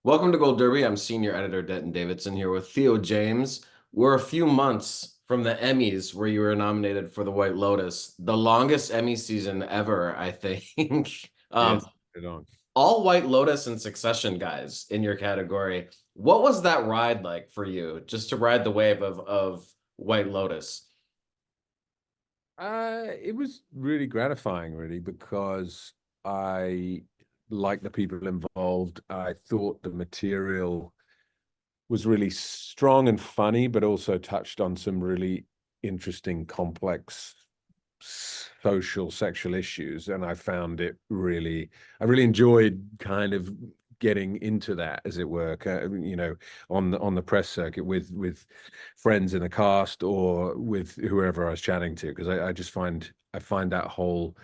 Welcome to Gold Derby. I'm senior editor Denton Davidson here with Theo James. We're a few months from the Emmys where you were nominated for the White Lotus, the longest Emmy season ever, I think. Yes, right on. All White Lotus and Succession guys in your category. What was that ride like for you, just to ride the wave of White Lotus? It was really gratifying, really, because I like the people involved. I thought the material was really strong and funny, but also touched on some really interesting, complex social, sexual issues. And I really enjoyed kind of getting into that, as it were, on the press circuit with friends in the cast or with whoever I was chatting to, because I find that whole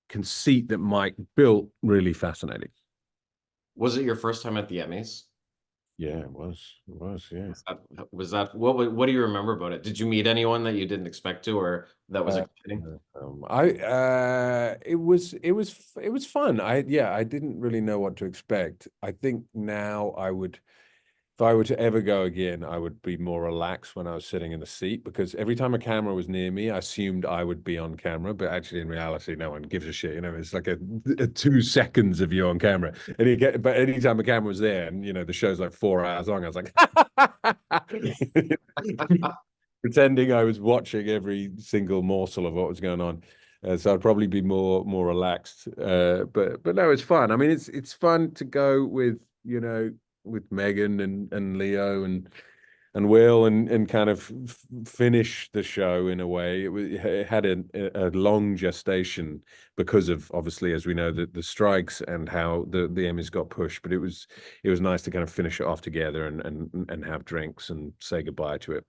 conceit that Mike built really fascinating. Was it your first time at the Emmys? Yeah, it was. It was, yeah. What do you remember about it? Did you meet anyone that you didn't expect to, or that was Uh, exciting? it was fun. I didn't really know what to expect. I think now if I were to ever go again, I would be more relaxed when I was sitting in the seat, because every time a camera was near me, I assumed I would be on camera, but actually in reality, no one gives a shit. It's like a 2 seconds of you on camera, but anytime a camera was there, and the show's like 4 hours long, I was like, pretending I was watching every single morsel of what was going on. So I'd probably be more relaxed. But no, it's fun. I mean, it's fun to go with Megan and Leo and Will and kind of finish the show in a way. It had a long gestation because of, obviously, as we know, the strikes and how the Emmys got pushed. But it was nice to kind of finish it off together and have drinks and say goodbye to it.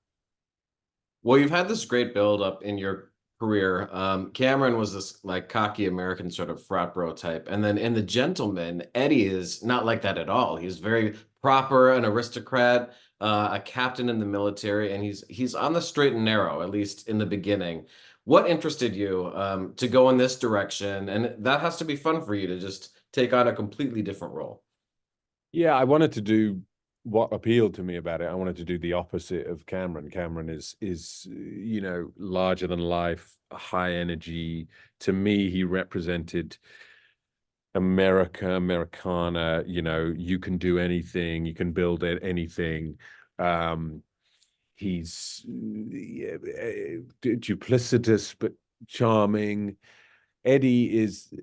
Well, you've had this great build up in your career. Cameron was this like cocky American sort of frat bro type. And then in The Gentleman, Eddie is not like that at all. He's very proper, an aristocrat, a captain in the military, and he's on the straight and narrow, at least in the beginning. What interested you to go in this direction? And that has to be fun for you to just take on a completely different role. Yeah, I wanted to do what appealed to me about it. I wanted to do the opposite of Cameron. Cameron is larger than life, high energy. To me, he represented America, Americana. You can do anything, you can build anything. Um, he's duplicitous but charming. Eddie is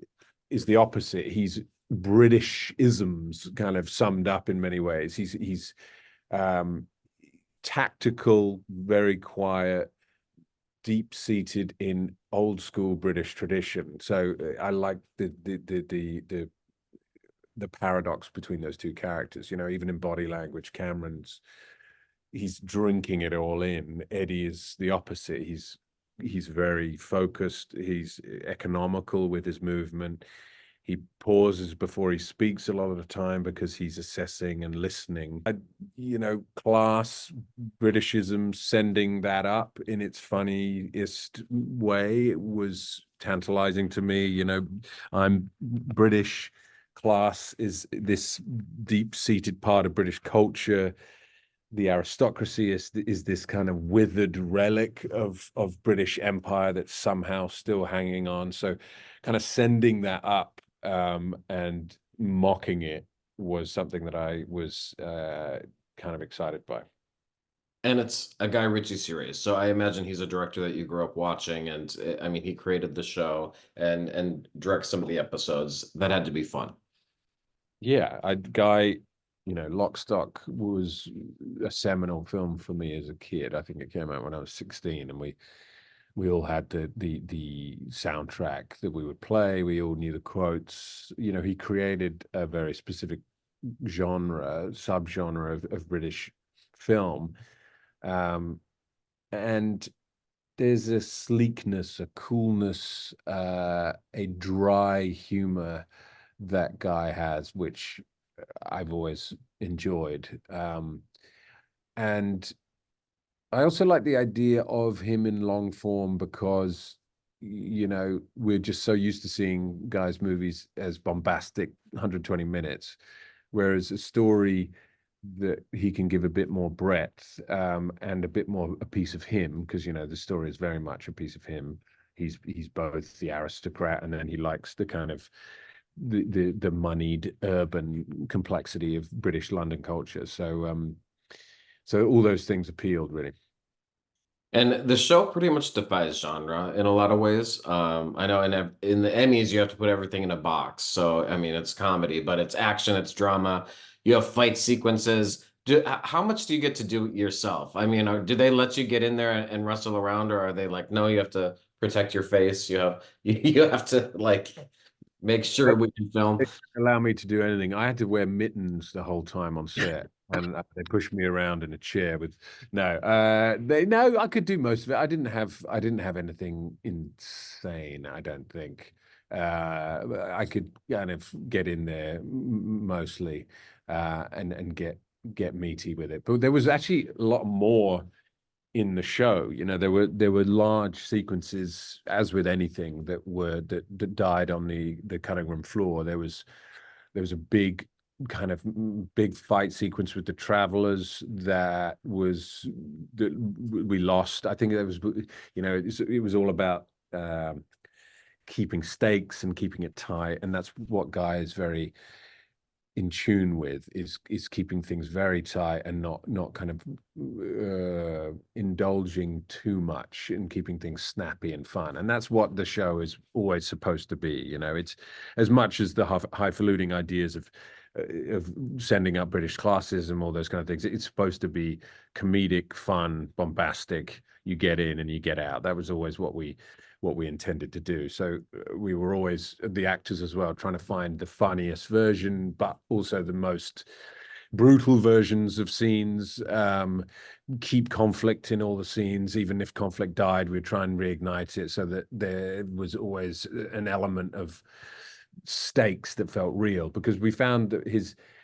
the opposite. He's British isms kind of summed up in many ways. He's um, tactical, very quiet, deep-seated in old school British tradition. So I like the paradox between those two characters. Even in body language, he's drinking it all in. Eddie is the opposite. He's very focused. He's economical with his movement. He pauses before he speaks a lot of the time because he's assessing and listening. Class Britishism, sending that up in its funniest way was tantalizing to me. I'm British. Class is this deep-seated part of British culture. The aristocracy is this kind of withered relic of British Empire that's somehow still hanging on. So kind of sending that up and mocking it was something that I was kind of excited by. And it's a Guy Ritchie series, so I imagine he's a director that you grew up watching, and I mean, he created the show and directs some of the episodes. That had to be fun. Yeah, Guy, Lock, Stock was a seminal film for me as a kid. I think it came out when I was 16, and we all had the soundtrack that we would play. We all knew the quotes. He created a very specific subgenre of British film. Um, and there's a sleekness, a coolness, a dry humor that Guy has, which I've always enjoyed. And I also like the idea of him in long form because, we're just so used to seeing Guy's movies as bombastic 120 minutes. whereas a story that he can give a bit more breadth, and a bit more a piece of him, because the story is very much a piece of him. He's both the aristocrat, and then he likes the kind of the moneyed urban complexity of British London culture. So all those things appealed really. And the show pretty much defies genre in a lot of ways. I know in the Emmys you have to put everything in a box. So I mean it's comedy, but it's action, it's drama. You have fight sequences. How much do you get to do yourself? I mean, do they let you get in there and wrestle around, or are they like, no, you have to protect your face. You have you have to like make sure we can film. They didn't allow me to do anything. I had to wear mittens the whole time on set, and they pushed me around in a chair with no. I could do most of it. I didn't have anything insane. I don't think. I could kind of get in there mostly, and get meaty with it. But there was actually a lot more in the show. There were large sequences, as with anything, that died on the cutting room floor. There was a big fight sequence with the travelers that we lost. I think it was all about keeping stakes and keeping it tight, and that's what Guy is very in tune with, is keeping things very tight and not kind of indulging too much, and keeping things snappy and fun. And that's what the show is always supposed to be. It's as much as the highfalutin ideas of sending up British classism, all those kind of things. It's supposed to be comedic, fun, bombastic. You get in and you get out. That was always what we intended to do. So we were always, the actors as well, trying to find the funniest version, but also the most brutal versions of scenes. Keep conflict in all the scenes. Even if conflict died, we'd try and reignite it, so that there was always an element of stakes that felt real, because we found that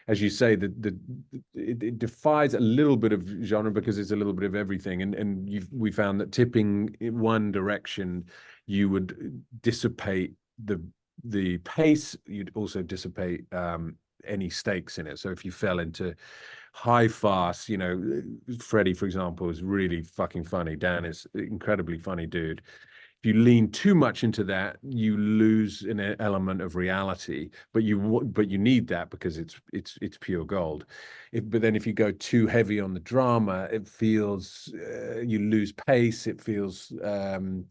as you say, it defies a little bit of genre, because it's a little bit of everything. And we found that tipping in one direction, you would dissipate the pace. You'd also dissipate any stakes in it. So if you fell into high fast, Freddie, for example, is really fucking funny. Dan is incredibly funny dude. If you lean too much into that, you lose an element of reality. But you need that, because it's pure gold. But then if you go too heavy on the drama, it feels you lose pace. It feels kind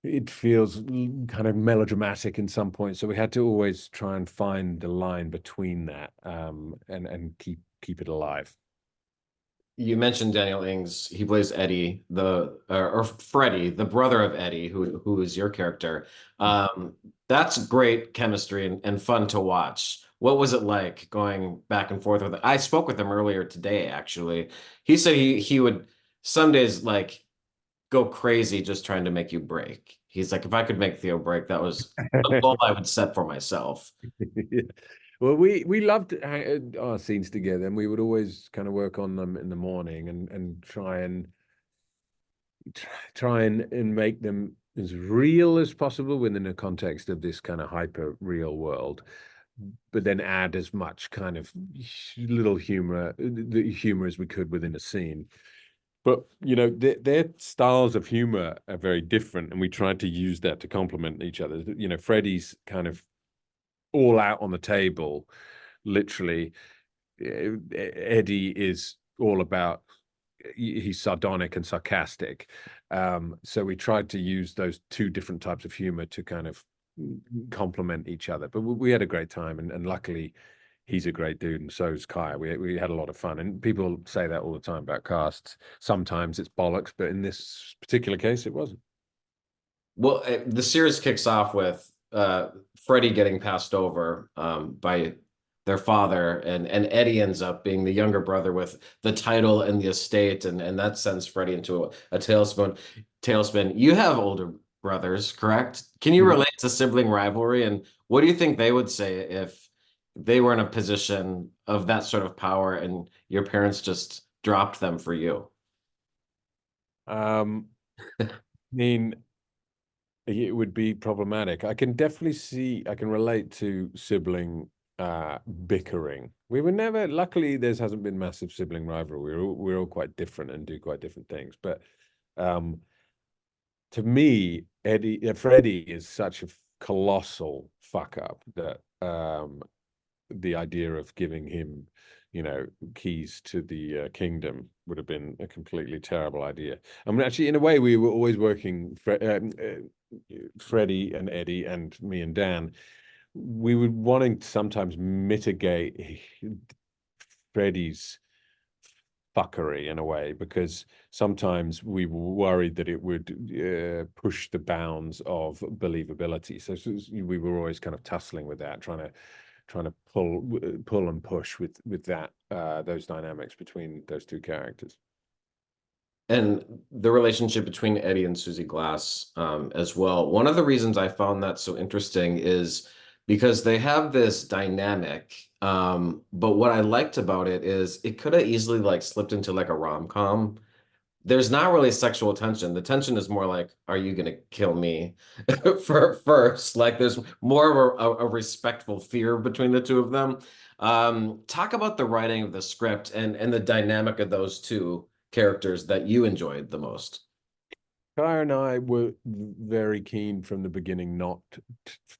of melodramatic in some points. So we had to always try and find the line between that, and keep it alive. You mentioned Daniel Ings. He plays Eddie, or Freddie, the brother of Eddie, who is your character. That's great chemistry and fun to watch. What was it like going back and forth with it? I spoke with him earlier today, actually. He said he would some days like go crazy just trying to make you break. He's like, if I could make Theo break, that was the goal I would set for myself. Yeah. Well, we loved our scenes together, and we would always kind of work on them in the morning, and try and make them as real as possible within the context of this kind of hyper real world, but then add as much kind of little humor, the humor as we could within a scene. But their styles of humor are very different, and we tried to use that to complement each other. Freddie's kind of all out on the table, literally. Eddie is all about, he's sardonic and sarcastic. So we tried to use those two different types of humor to kind of complement each other. But we had a great time, and luckily he's a great dude, and so's Kai. We had a lot of fun, and people say that all the time about casts. Sometimes it's bollocks, but in this particular case, it wasn't. Well, the series kicks off with Freddie getting passed over by their father, and Eddie ends up being the younger brother with the title and the estate, and that sends Freddie into a tailspin. Tailspin. You have older brothers, correct? Can you Mhm. relate to sibling rivalry, and what do you think they would say if they were in a position of that sort of power and your parents just dropped them for you? I mean, it would be problematic. I can definitely see, I can relate to sibling bickering. We were never, luckily, there hasn't been massive sibling rivalry. We're all quite different and do quite different things. But um, to me, Freddie is such a colossal fuck up that the idea of giving him, keys to the kingdom would have been a completely terrible idea. I mean, actually, in a way, we were always working, Freddie and Eddie and me and Dan, we were wanting to sometimes mitigate Freddie's fuckery in a way, because sometimes we were worried that it would push the bounds of believability. So we were always kind of tussling with that, trying to pull and push with that those dynamics between those two characters. And the relationship between Eddie and Susie Glass as well. One of the reasons I found that so interesting is because they have this dynamic. But what I liked about it is it could have easily like slipped into like a rom-com. There's not really sexual tension. The tension is more like, are you gonna kill me for first? Like there's more of a respectful fear between the two of them. Talk about the writing of the script and the dynamic of those two characters that you enjoyed the most. Kaya and I were very keen from the beginning not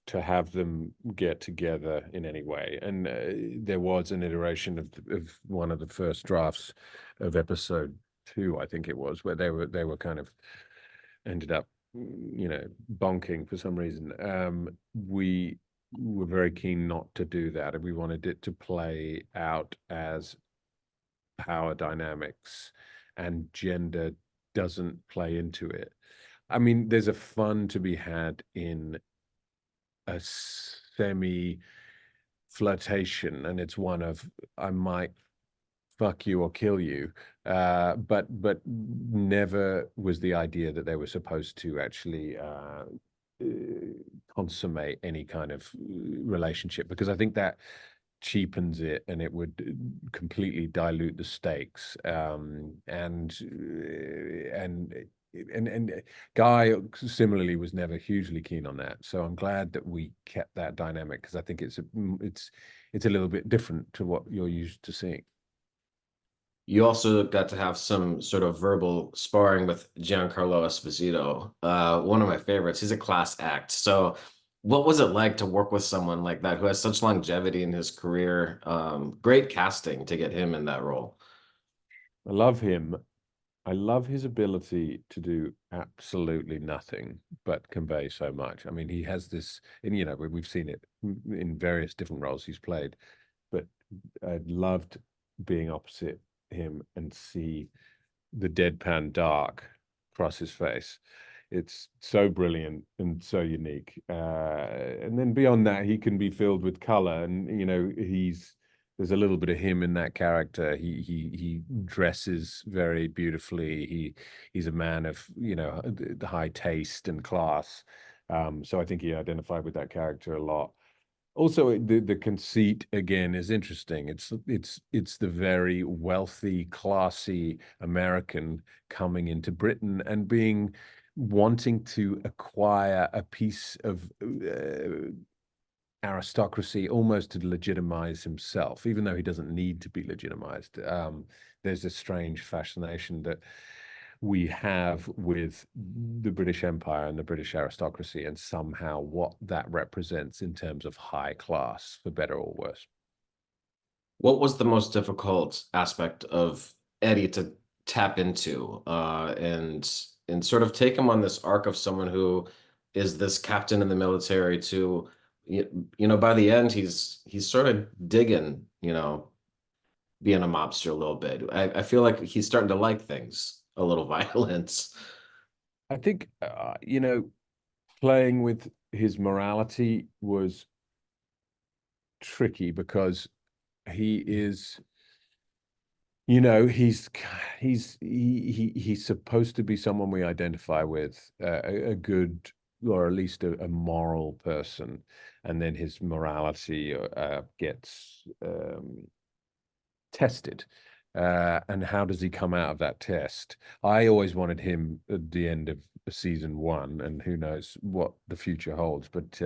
to have them get together in any way. And there was an iteration of one of the first drafts of episode 2, I think it was, where they were kind of ended up, bonking for some reason. We were very keen not to do that, and we wanted it to play out as power dynamics and gender doesn't play into it. I mean, there's a fun to be had in a semi flirtation, and it's one of I might fuck you or kill you. But never was the idea that they were supposed to actually consummate any kind of relationship, because I think that cheapens it and it would completely dilute the stakes. And Guy similarly was never hugely keen on that. So I'm glad that we kept that dynamic, because I think it's a little bit different to what you're used to seeing. You also got to have some sort of verbal sparring with Jan Carlo Esposito, one of my favorites. He's a class act. So, what was it like to work with someone like that who has such longevity in his career? Great casting to get him in that role. I love him. I love his ability to do absolutely nothing but convey so much. I mean, he has this, and we've seen it in various different roles he's played, but I loved being opposite him and see the deadpan dark across his face. It's so brilliant and so unique. And then beyond that, he can be filled with color, and there's a little bit of him in that character. He dresses very beautifully. He's a man of the high taste and class. So I think he identified with that character a lot. Also, the conceit again is interesting. It's the very wealthy, classy American coming into Britain and wanting to acquire a piece of aristocracy almost to legitimize himself, even though he doesn't need to be legitimized. There's a strange fascination that we have with the British Empire and the British aristocracy, and somehow what that represents in terms of high class, for better or worse. What was the most difficult aspect of Eddie to tap into and sort of take him on this arc of someone who is this captain in the military to by the end he's sort of digging, being a mobster a little bit. I feel like he's starting to like things a little violence. I think, playing with his morality was tricky, because he is, he's supposed to be someone we identify with, a good, or at least a moral person, and then his morality gets tested. And how does he come out of that test? I always wanted him at the end of season 1, and who knows what the future holds. But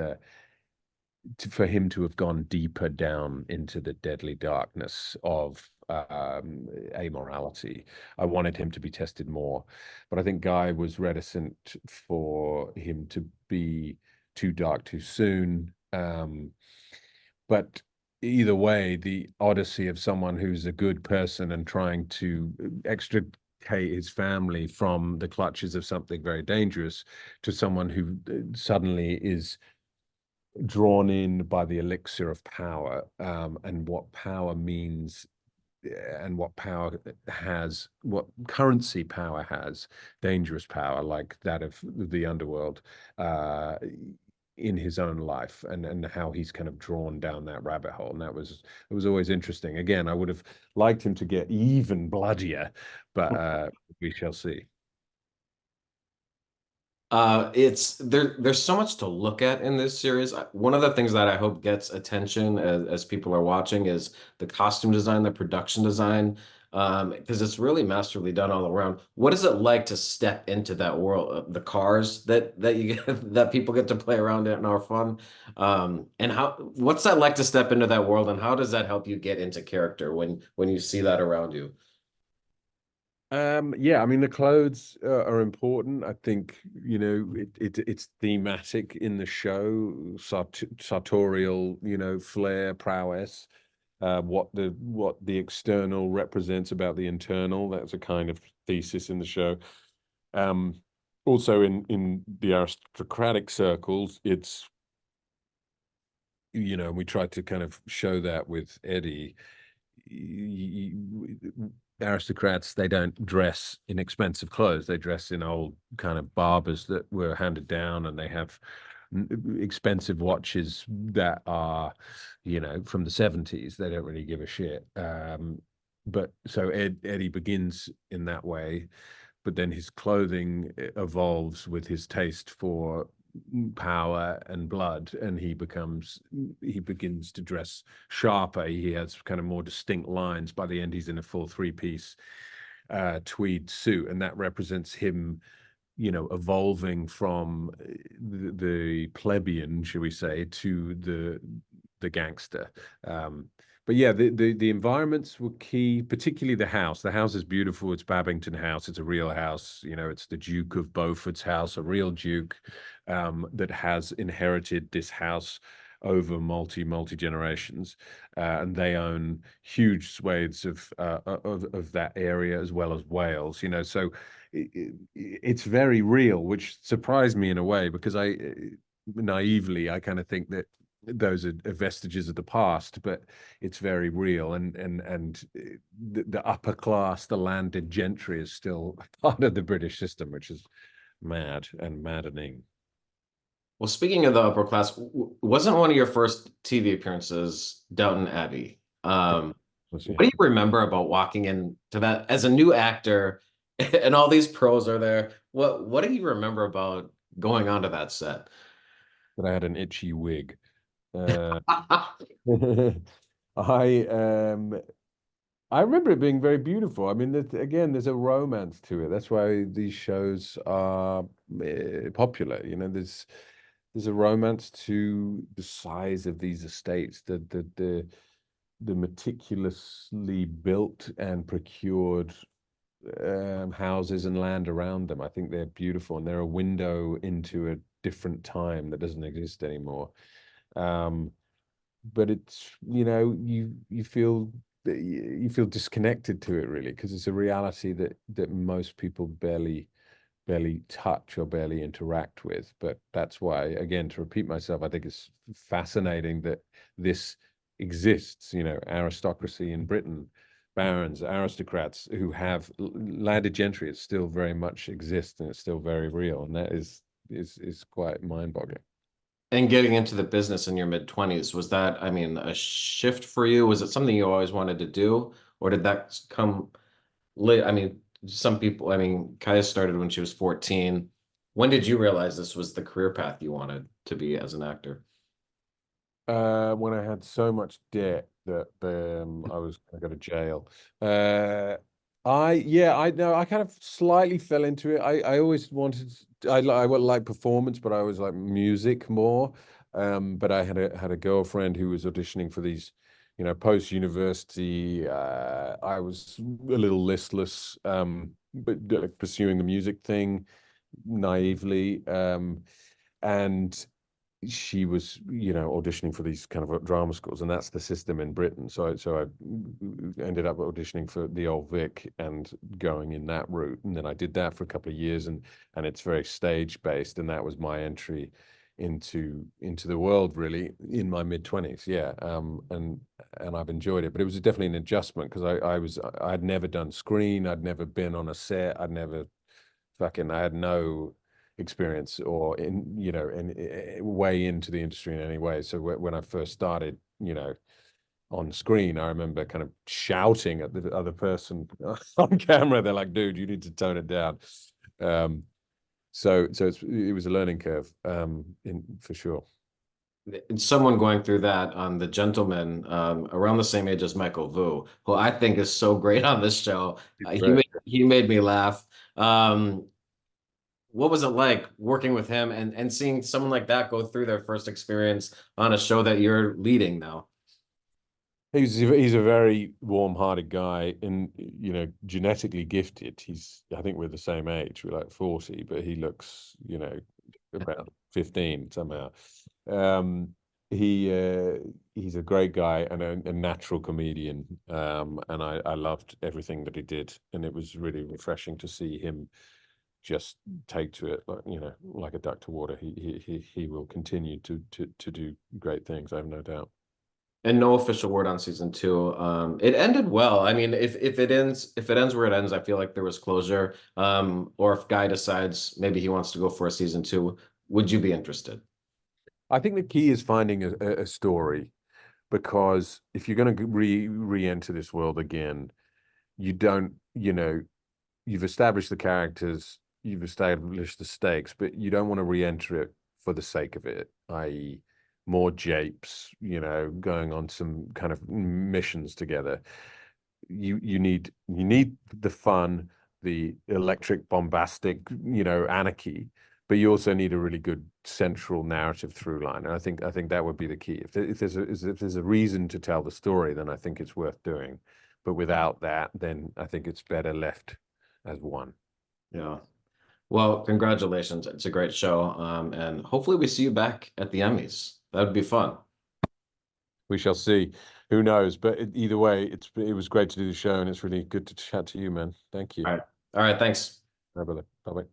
for him to have gone deeper down into the deadly darkness of amorality. I wanted him to be tested more, but I think Guy was reticent for him to be too dark too soon. But either way, the odyssey of someone who's a good person and trying to extricate his family from the clutches of something very dangerous to someone who suddenly is drawn in by the elixir of power, and what power means, and what power has, what currency power has, dangerous power like that of the underworld, in his own life, and how he's kind of drawn down that rabbit hole. And it was always interesting. Again, I would have liked him to get even bloodier, but we shall see. It's there's so much to look at in this series. One of the things that I hope gets attention as people are watching is the costume design, the production design, because it's really masterfully done all around. What is it like to step into that world, the cars that you get, that people get to play around in and are fun? And what's that like to step into that world, and how does that help you get into character when you see that around you? Yeah, I mean the clothes are important. I think, you know, it's thematic in the show, sartorial, you know, flair, prowess. What the external represents about the internal. That's a kind of thesis in the show. Um, Also in the aristocratic circles, it's, you know, we tried to kind of show that with Eddie. Aristocrats, they don't dress in expensive clothes. They dress in old kind of barbers that were handed down, and they have expensive watches that are, you know, from the 70s. They don't really give a shit. But so Eddie begins in that way, but then his clothing evolves with his taste for power and blood, and he begins to dress sharper. He has kind of more distinct lines. By the end, he's in a full three-piece tweed suit, and that represents him, you know, evolving from the plebeian, shall we say, to the gangster. But yeah, the environments were key, particularly the house. The house is beautiful. It's Babington House. It's a real house. You know, it's the Duke of Beaufort's house, a real duke, that has inherited this house over multi generations, and they own huge swathes of that area as well as Wales. You know, so it's very real, which surprised me in a way, because naively I kind of think that those are vestiges of the past, but it's very real, and the upper class, the landed gentry, is still part of the British system, which is mad and maddening. Well, speaking of the upper class, wasn't one of your first TV appearances Downton Abbey? What do you remember about walking into that as a new actor and all these pros are there? What do you remember about going onto that set? That I had an itchy wig. Uh, I um I remember it being very beautiful. I mean, again, there's a romance to it. That's why these shows are popular. You know, there's a romance to the size of these estates, the meticulously built and procured houses and land around them. I think they're beautiful, and they're a window into a different time that doesn't exist anymore. Um, but it's, you know, you feel you feel disconnected to it, really, because it's a reality that most people barely touch or barely interact with. But that's why, again, to repeat myself, I think it's fascinating that this exists. You know, aristocracy in Britain, barons, aristocrats who have landed gentry, it still very much exists, and it's still very real, and that is quite mind-boggling. And getting into the business in your mid 20s, was that, I mean, a shift for you? Was it something you always wanted to do, or did that come late? I mean, some people, I mean, Kaya started when she was 14. When did you realize this was the career path you wanted to be as an actor? When I had so much debt that I was going to go to jail. Uh, I know I kind of slightly fell into it. I always wanted, I would like performance, but I always like music more. But I had a girlfriend who was auditioning for these, you know, post-university. I was a little listless, but pursuing the music thing naively. And she was, you know, auditioning for these kind of drama schools, and that's the system in Britain. So I ended up auditioning for the Old Vic and going in that route. And then I did that for a couple of years, and it's very stage based, and that was my entry into the world really in my mid-20s. Yeah. And I've enjoyed it, but it was definitely an adjustment because I'd never done screen, I'd never been on a set, I had no experience or in way into the industry in any way. So when I first started, you know, on screen, I remember kind of shouting at the other person on camera. They're like, "Dude, you need to tone it down." So it was a learning curve, for sure. Someone going through that on The Gentleman, around the same age as Michael Vu, who I think is so great on this show. Right. He made me laugh. What was it like working with him and seeing someone like that go through their first experience on a show that you're leading now? He's a very warm-hearted guy and, you know, genetically gifted. I think we're the same age. We're like 40, but he looks, you know, about 15 somehow. Um, he's a great guy and a natural comedian. And I loved everything that he did. And it was really refreshing to see him just take to it, like, you know, like a duck to water. He will continue to do great things, I have no doubt. And no official word on season two. It ended well. I mean, if it ends where it ends, I feel like there was closure. Or if Guy decides maybe he wants to go for a season two, would you be interested? I think the key is finding a story, because if you're going to re-enter this world again, you don't, you know, you've established the characters, you've established the stakes, but you don't want to re-enter it for the sake of it, i.e., more japes, you know, going on some kind of missions together. You need the fun, the electric, bombastic, you know, anarchy, but you also need a really good central narrative through line. And I think that would be the key. If there's a reason to tell the story, then I think it's worth doing. But without that, then I think it's better left as one. Yeah. Well, congratulations. It's a great show. And hopefully we see you back at the Emmys. That would be fun. We shall see. Who knows? But either way, it was great to do the show, and it's really good to chat to you, man. Thank you. All right. All right. Thanks. Bye bye.